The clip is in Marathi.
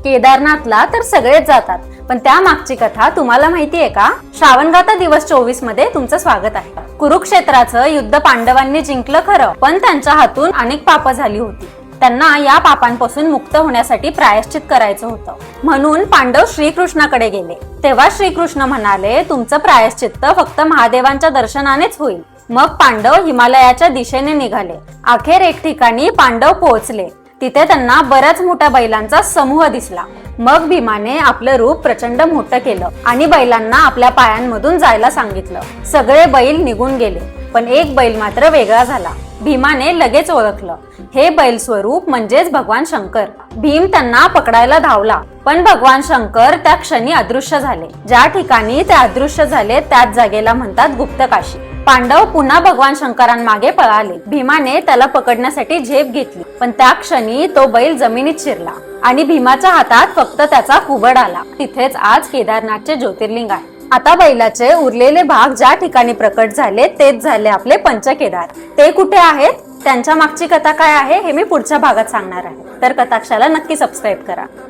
केदारनाथला तर सगळेच जातात, पण त्या मागची कथा तुम्हाला माहिती आहे का? श्रावणगाथा दिवस 24 मध्ये तुमचं स्वागत आहे. कुरुक्षेत्राचं युद्ध पांडवांनी जिंकलं खरं, पण त्यांच्या हातून अनेक पापं झाली होती. त्यांना या पापांपासून मुक्त होण्यासाठी प्रायश्चित करायचं होतं. म्हणून पांडव श्रीकृष्णाकडे गेले. तेव्हा श्रीकृष्ण म्हणाले, तुमचं प्रायश्चित्त फक्त महादेवांच्या दर्शनानेच होईल. मग पांडव हिमालयाच्या दिशेने निघाले. अखेर एक ठिकाणी पांडव पोहोचले. तिथे त्यांना बऱ्याच मोठ्या बैलांचा समूह दिसला. मग भीमाने आपलं रूप प्रचंड मोठं केलं आणि बैलांना आपल्या पायांमधून जायला सांगितलं. सगळे बैल निघून गेले, पण एक बैल मात्र वेगळा झाला. भीमाने लगेच ओळखलं, हे बैल स्वरूप म्हणजेच भगवान शंकर. भीम त्यांना पकडायला धावला, पण भगवान शंकर त्या क्षणी अदृश्य झाले. ज्या ठिकाणी ते अदृश्य झाले त्याच जागेला म्हणतात गुप्तकाशी. पांडव पुन्हा भगवान शंकरांमागे पळाले. भीमाने त्याला पकडण्यासाठी झेप घेतली, पण त्या क्षणी तो बैल जमिनीत शिरला आणि भीमाच्या हातात फक्त त्याचा कुबड आला. तिथेच आज केदारनाथचे ज्योतिर्लिंग आहे. आता बैलाचे उरलेले भाग ज्या ठिकाणी प्रकट झाले तेच झाले आपले पंचकेदार. ते कुठे आहेत, त्यांच्या मागची कथा काय आहे हे मी पुढच्या भागात सांगणार आहे. तर कथाक्षाला नक्की सबस्क्राईब करा.